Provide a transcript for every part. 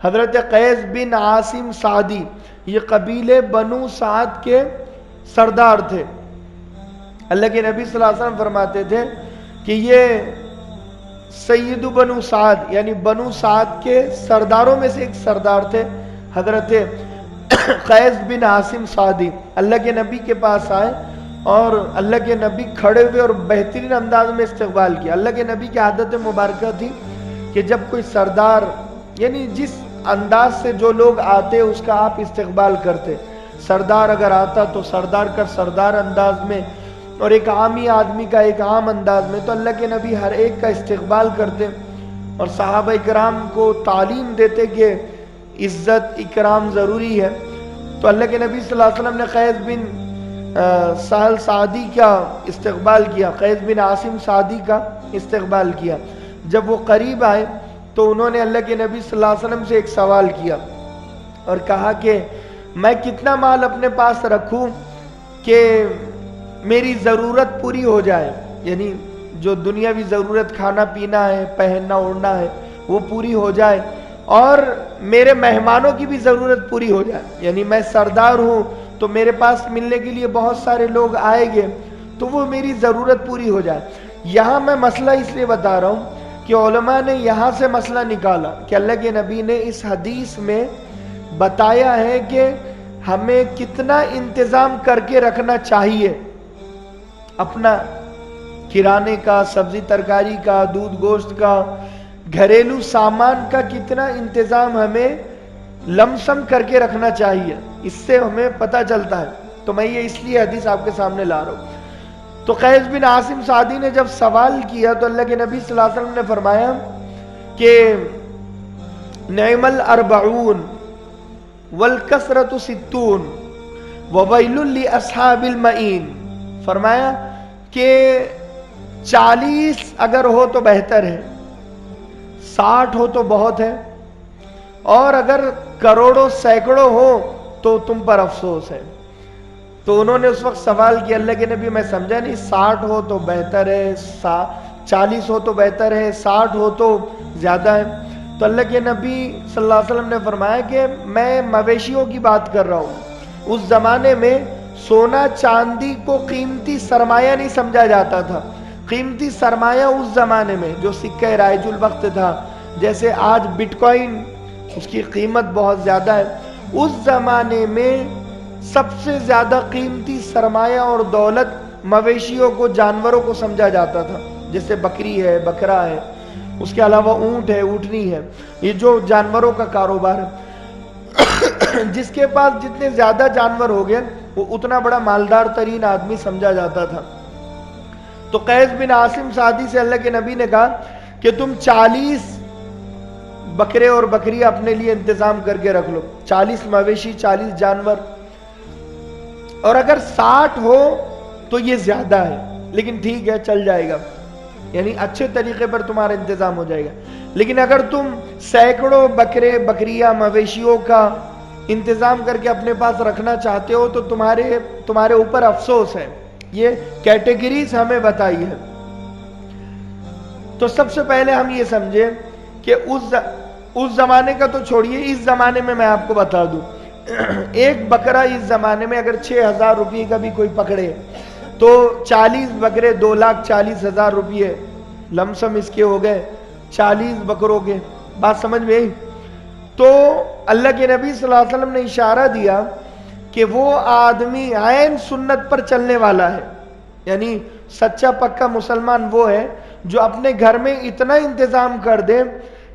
حضرت قیس بن عاصم سعدی، یہ قبیلے بنو سعد کے سردار تھے۔ اللہ کے نبی صلی اللہ علیہ وسلم فرماتے تھے کہ یہ سید بنو سعد یعنی بنو سعد کے سرداروں میں سے ایک سردار تھے حضرت قیس بن عاصم سعدی۔ اللہ کے نبی کے پاس آئے اور اللہ کے نبی کھڑے ہوئے اور بہترین انداز میں استقبال کیا۔ اللہ کے نبی کی عادت مبارکہ تھی کہ جب کوئی سردار یعنی جس انداز سے جو لوگ آتے اس کا آپ استقبال کرتے، سردار اگر آتا تو سردار کا سردار انداز میں اور ایک عامی آدمی کا ایک عام انداز میں، تو اللہ کے نبی ہر ایک کا استقبال کرتے اور صحابہ اکرام کو تعلیم دیتے کہ عزت اکرام ضروری ہے۔ تو اللہ کے نبی صلی اللہ علیہ وسلم نے قیس بن سہل سعدی کا استقبال کیا، قیس بن عاصم سعدی کا استقبال کیا۔ جب وہ قریب آئے تو انہوں نے اللہ کے نبی صلی اللہ علیہ وسلم سے ایک سوال کیا اور کہا کہ میں کتنا مال اپنے پاس رکھوں کہ میری ضرورت پوری ہو جائے، یعنی جو دنیاوی ضرورت کھانا پینا ہے، پہننا اوڑھنا ہے، وہ پوری ہو جائے اور میرے مہمانوں کی بھی ضرورت پوری ہو جائے، یعنی میں سردار ہوں تو میرے پاس ملنے کے لیے بہت سارے لوگ آئیں گے تو وہ میری ضرورت پوری ہو جائے۔ یہاں میں مسئلہ اس لیے بتا رہا ہوں کہ علماء نے یہاں سے مسئلہ نکالا کہ اللہ کے نبی نے اس حدیث میں بتایا ہے کہ ہمیں کتنا انتظام کر کے رکھنا چاہیے، اپنا کرانے کا، سبزی ترکاری کا، دودھ گوشت کا، گھریلو سامان کا کتنا انتظام ہمیں لمسم کر کے رکھنا چاہیے، اس سے ہمیں پتہ چلتا ہے۔ تو میں یہ اس لیے حدیث آپ کے سامنے لا رہا ہوں۔ تو قیس بن عاصم سعدی نے جب سوال کیا تو اللہ کے نبی صلی اللہ علیہ وسلم نے فرمایا کہ نعم الاربعون والکثرت ستون وویل لاصحاب المعین، فرمایا کہ 40 اگر ہو تو بہتر ہے، 60 ہو تو بہت ہے، اور اگر کروڑوں سینکڑوں ہو تو تم پر افسوس ہے۔ تو انہوں نے اس وقت سوال کیا اللہ کے نبی میں سمجھا نہیں، 60 ہو تو بہتر ہے، 40 ہو تو بہتر ہے، 60 ہو تو زیادہ ہے۔ تو اللہ کے نبی صلی اللہ علیہ وسلم نے فرمایا کہ میں مویشیوں کی بات کر رہا ہوں۔ اس زمانے میں سونا چاندی کو قیمتی سرمایہ نہیں سمجھا جاتا تھا۔ قیمتی سرمایہ اس زمانے میں جو سکہ رائج الوقت تھا، جیسے آج بٹ کوائن اس کی قیمت بہت زیادہ ہے، اس زمانے میں سب سے زیادہ قیمتی سرمایہ اور دولت مویشیوں کو، جانوروں کو سمجھا جاتا تھا، جیسے بکری ہے، بکرا ہے، اس کے علاوہ اونٹ ہے، اونٹنی ہے، یہ جو جانوروں کا کاروبار ہے۔ جس کے پاس جتنے زیادہ جانور ہو گئے وہ اتنا بڑا مالدار ترین آدمی سمجھا جاتا تھا۔ تو قیس بن عاصم سعدی سے اللہ کے نبی نے کہا کہ تم 40 بکرے اور بکریاں اپنے لیے انتظام کر کے رکھ لو، 40 مویشی، 40 جانور، اور اگر 60 ہو تو یہ زیادہ ہے، لیکن ٹھیک ہے چل جائے گا، یعنی اچھے طریقے پر تمہارا انتظام ہو جائے گا۔ لیکن اگر تم سینکڑوں بکرے بکریاں مویشیوں کا انتظام کر کے اپنے پاس رکھنا چاہتے ہو تو تمہارے اوپر افسوس ہے۔ یہ کیٹیگریز ہمیں بتائی ہے۔ تو سب سے پہلے ہم یہ سمجھیں کہ اس زمانے کا تو چھوڑیے، اس زمانے میں آپ کو بتا دوں، ایک بکرا اس زمانے میں اگر 6000 روپے کا بھی کوئی پکڑے تو 40 بکرے 2,40,000 روپے لمسم اس کے ہو گئے، 40 بکروں کے۔ بات سمجھ میں آئی؟ تو اللہ کے نبی صلی اللہ علیہ وسلم نے اشارہ دیا کہ وہ آدمی عین سنت پر چلنے والا ہے، یعنی سچا پکا مسلمان وہ ہے جو اپنے گھر میں اتنا انتظام کر دے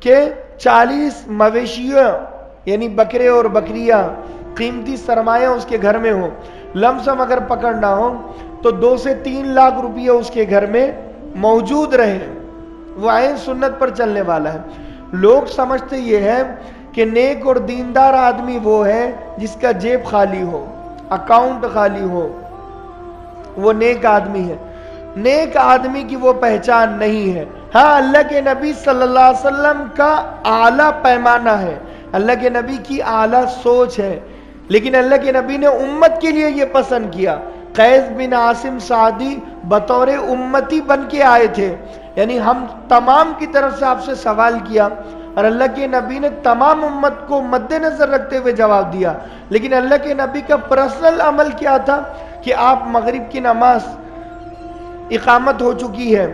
کہ 40 مویشیاں یعنی بکرے اور بکریاں قیمتی سرمایہ اس کے گھر میں ہو، لمسم اگر پکڑنا ہو تو 2 سے 3 لاکھ روپیہ اس کے گھر میں موجود رہے، وہ عین سنت پر چلنے والا ہے۔ لوگ سمجھتے یہ ہے کہ نیک اور دیندار آدمی وہ ہے جس کا جیب خالی ہو، اکاؤنٹ خالی ہو، وہ نیک آدمی ہے۔ نیک آدمی کی وہ پہچان نہیں ہے۔ ہاں اللہ کے نبی صلی اللہ علیہ وسلم کا اعلیٰ پیمانہ ہے، اللہ کے نبی کی اعلیٰ سوچ ہے، لیکن اللہ کے نبی نے امت کے لیے یہ پسند کیا۔ قیس بن عاصم سعدی بطور امتی بن کے آئے تھے، یعنی ہم تمام کی طرف سے آپ سے سوال کیا اور اللہ کے نبی نے تمام امت کو مد نظر رکھتے ہوئے جواب دیا. لیکن اللہ کے نبی کا پرسنل عمل کیا تھا کہ آپ مغرب کی نماز اقامت ہو چکی ہے,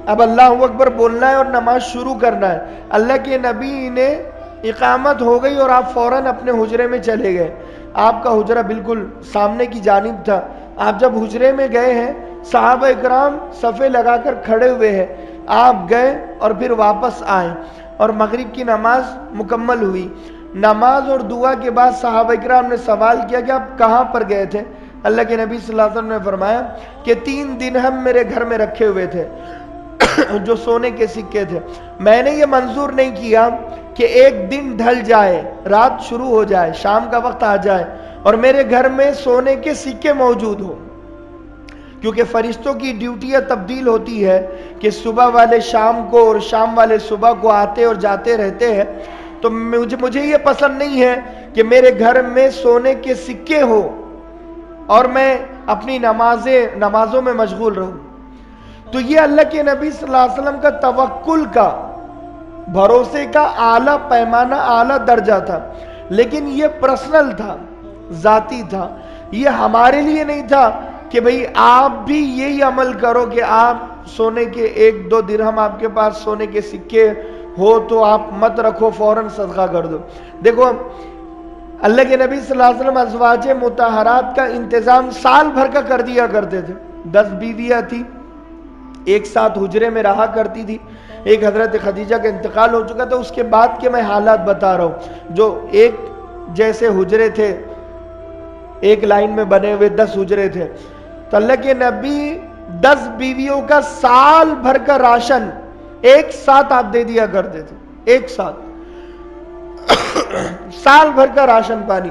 اب اللہ اکبر بولنا ہے اور نماز شروع کرنا ہے. اللہ کے نبی نے اقامت ہو گئی اور آپ فوراً اپنے حجرے میں چلے گئے. آپ کا حجرہ بالکل سامنے کی جانب تھا. آپ جب حجرے میں گئے ہیں, صحابہ اکرام صفے لگا کر کھڑے ہوئے ہیں, آپ گئے اور پھر واپس آئے اور مغرب کی نماز مکمل ہوئی. نماز اور دعا کے بعد صحابہ اکرام نے سوال کیا کہ آپ کہاں پر گئے تھے؟ اللہ کے نبی صلی اللہ علیہ وسلم نے فرمایا کہ 3 درہم میرے گھر میں رکھے ہوئے تھے جو سونے کے سکے تھے. میں نے یہ منظور نہیں کیا کہ ایک دن ڈھل جائے, رات شروع ہو جائے, شام کا وقت آ جائے اور میرے گھر میں سونے کے سکے موجود ہو, کیونکہ فرشتوں کی ڈیوٹیاں تبدیل ہوتی ہے کہ صبح والے شام کو اور شام والے صبح کو آتے اور جاتے رہتے ہیں. تو مجھے یہ پسند نہیں ہے کہ میرے گھر میں سونے کے سکے ہو اور میں اپنی نمازوں میں مشغول رہوں. تو یہ اللہ کے نبی صلی اللہ علیہ وسلم کا توکل کا, بھروسے کا اعلیٰ پیمانہ, اعلیٰ درجہ تھا. لیکن یہ پرسنل تھا, ذاتی تھا. یہ ہمارے لیے نہیں تھا کہ بھئی آپ بھی یہی عمل کرو کہ آپ سونے کے 1-2 درہم آپ کے پاس سونے کے سکے ہو تو آپ مت رکھو, فوراً صدقہ کر دو. دیکھو اللہ کے نبی صلی اللہ علیہ وسلم ازواج مطہرات کا انتظام سال بھر کا کر دیا کرتے تھے. 10 بیویاں تھی, ایک ساتھ حجرے میں رہا کرتی تھی. ایک حضرت خدیجہ کا انتقال ہو چکا تھا, اس کے بعد کے میں حالات بتا رہا ہوں. جو ایک جیسے حجرے تھے, ایک لائن میں بنے ہوئے 10 حجرے تھے, تو اللہ کے نبی 10 بیویوں کا سال بھر کا راشن ایک ساتھ آپ دے دیا کرتے تھے. ایک ساتھ سال بھر کا راشن پانی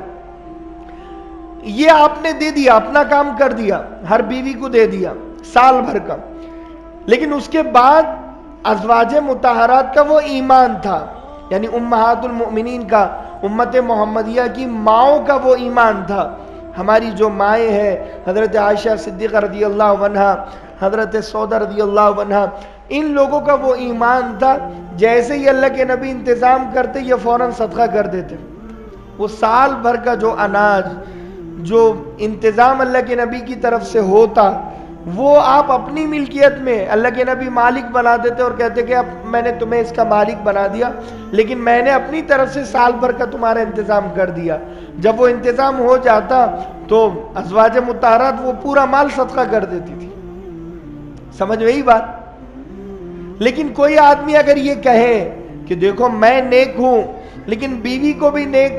یہ آپ نے دے دیا, اپنا کام کر دیا, ہر بیوی کو دے دیا سال بھر کا. لیکن اس کے بعد ازواج مطہرات کا وہ ایمان تھا, یعنی امہات المؤمنین کا, امت محمدیہ کی ماؤں کا وہ ایمان تھا. ہماری جو مائیں ہیں, حضرت عائشہ صدیقہ رضی اللہ عنہا, حضرت سودہ رضی اللہ عنہا, ان لوگوں کا وہ ایمان تھا. جیسے ہی اللہ کے نبی انتظام کرتے یہ فوراً صدقہ کر دیتے. وہ سال بھر کا جو اناج, جو انتظام اللہ کے نبی کی طرف سے ہوتا, وہ آپ اپنی ملکیت میں اللہ کے نبی مالک بنا دیتے اور کہتے کہ اب میں نے تمہیں اس کا مالک بنا دیا, لیکن میں نے اپنی طرف سے سال بھر کا تمہارا انتظام کر دیا. جب وہ انتظام ہو جاتا تو ازواج مطہرات وہ پورا مال صدقہ کر دیتی تھی. سمجھ میں ہی بات. لیکن کوئی آدمی اگر یہ کہے کہ دیکھو میں نیک ہوں, لیکن بیوی کو بھی نیک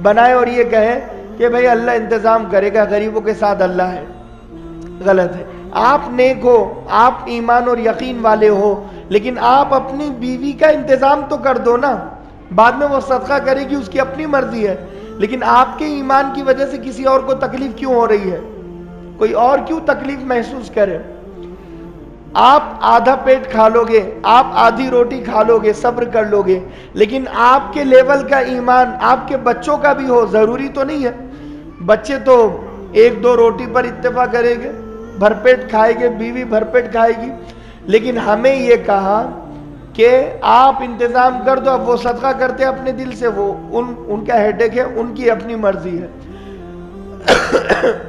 بنائے اور یہ کہے کہ بھئی اللہ انتظام کرے گا, غریبوں کے ساتھ اللہ ہے, غلط ہے. آپ نیک ہو, آپ ایمان اور یقین والے ہو, لیکن آپ اپنی بیوی کا انتظام تو کر دو نا. بعد میں وہ صدقہ کرے گی, اس کی اپنی مرضی ہے, لیکن آپ کے ایمان کی وجہ سے کسی اور کو تکلیف کیوں ہو رہی ہے؟ کوئی اور کیوں تکلیف محسوس کرے؟ آپ آدھا پیٹ کھا لو گے, آپ آدھی روٹی کھا لو گے, صبر کر لو گے, لیکن آپ کے لیول کا ایمان آپ کے بچوں کا بھی ہو. ضروری تو نہیں ہے, بچے تو 1-2 روٹی پر اتفاق کریں گے, بھر پیٹ کھائے گے, بیوی بھر پیٹ کھائے گی. لیکن ہمیں یہ کہا کہ آپ انتظام کر دو. اب وہ صدقہ کرتے اپنے دل سے, وہ ان کا ہیڈیک ہے, ان کی اپنی مرضی ہے.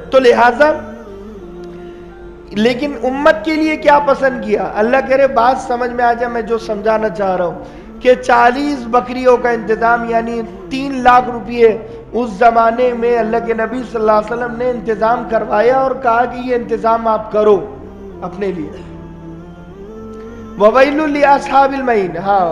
تو لہٰذا لیکن امت کے لیے کیا پسند کیا؟ اللہ کرے بات سمجھ میں آ جائے میں جو سمجھانا چاہ رہا ہوں کہ 40 بکریوں کا انتظام, یعنی 3 لاکھ روپئے اس زمانے میں اللہ کے نبی صلی اللہ علیہ وسلم نے انتظام کروایا اور کہا کہ یہ انتظام آپ کرو اپنے لیے. وَوَيْلٌ لِأَصْحَابِ الْمَئِينَ. ہاں,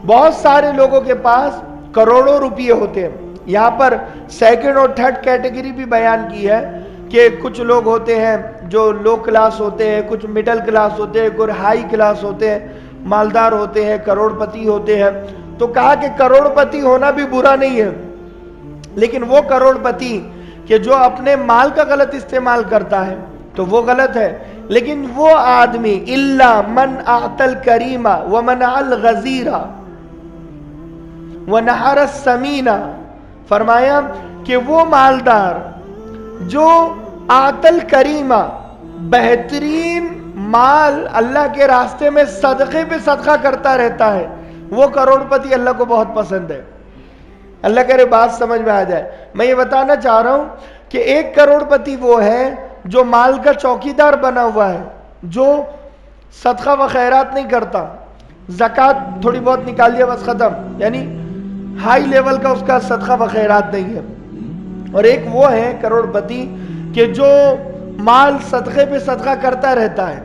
بہت سارے لوگوں کے پاس کروڑوں روپئے ہوتے ہیں. یہاں پر سیکنڈ اور تھرڈ کیٹیگری بھی بیان کی ہے کہ کچھ لوگ ہوتے ہیں جو لو کلاس ہوتے ہیں, کچھ مڈل کلاس ہوتے ہیں, کچھ ہائی کلاس ہوتے ہیں, مالدار ہوتے ہیں, کروڑ پتی ہوتے ہیں. تو کہا کہ کروڑ پتی ہونا بھی برا نہیں ہے, لیکن وہ کروڑ پتی کہ جو اپنے مال کا غلط استعمال کرتا ہے تو وہ غلط ہے. لیکن وہ آدمی الا من اعطى الكريم ومنع الغزير ونحر السمين, فرمایا کہ وہ مالدار جو اعطى الكريم, بہترین مال اللہ کے راستے میں صدقے پہ صدقہ کرتا رہتا ہے, وہ کروڑپتی اللہ کو بہت پسند ہے. اللہ کرے بات سمجھ میں آ جائے. میں یہ بتانا چاہ رہا ہوں کہ ایک کروڑپتی وہ ہے جو مال کا چوکیدار بنا ہوا ہے, جو صدقہ و خیرات نہیں کرتا, زکوٰۃ تھوڑی بہت نکال دیا بس ختم, یعنی ہائی لیول کا اس کا صدقہ و خیرات نہیں ہے. اور ایک وہ ہے کروڑپتی کہ جو مال صدقے پہ صدقہ کرتا رہتا ہے.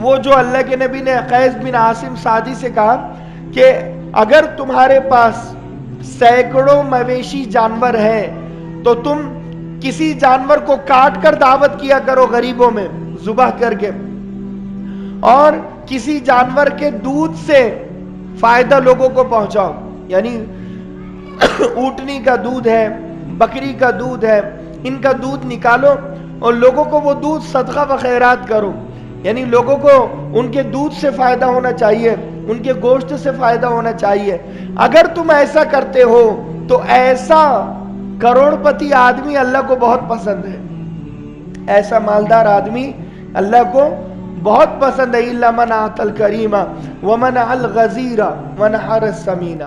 وہ جو اللہ کے نبی نے قیس بن عاصم سعدی سے کہا کہ اگر تمہارے پاس سینکڑوں مویشی جانور ہیں تو تم کسی جانور کو کاٹ کر دعوت کیا کرو غریبوں میں ذبح کر کے, اور کسی جانور کے دودھ سے فائدہ لوگوں کو پہنچاؤ. یعنی اونٹنی کا دودھ ہے, بکری کا دودھ ہے, ان کا دودھ نکالو اور لوگوں کو وہ دودھ صدقہ و خیرات کرو. یعنی لوگوں کو ان کے دودھ سے فائدہ ہونا چاہیے, ان کے گوشت سے فائدہ ہونا چاہیے. اگر تم ایسا کرتے ہو تو ایسا کروڑپتی آدمی اللہ کو بہت پسند ہے, ایسا مالدار آدمی اللہ کو بہت پسند ہے. اِلَّا مَنْ أَعْطَى الْكَرِيمَ وَمَنَعَ الْغَزِيرَ وَنَحَرَ السَّمِينَ.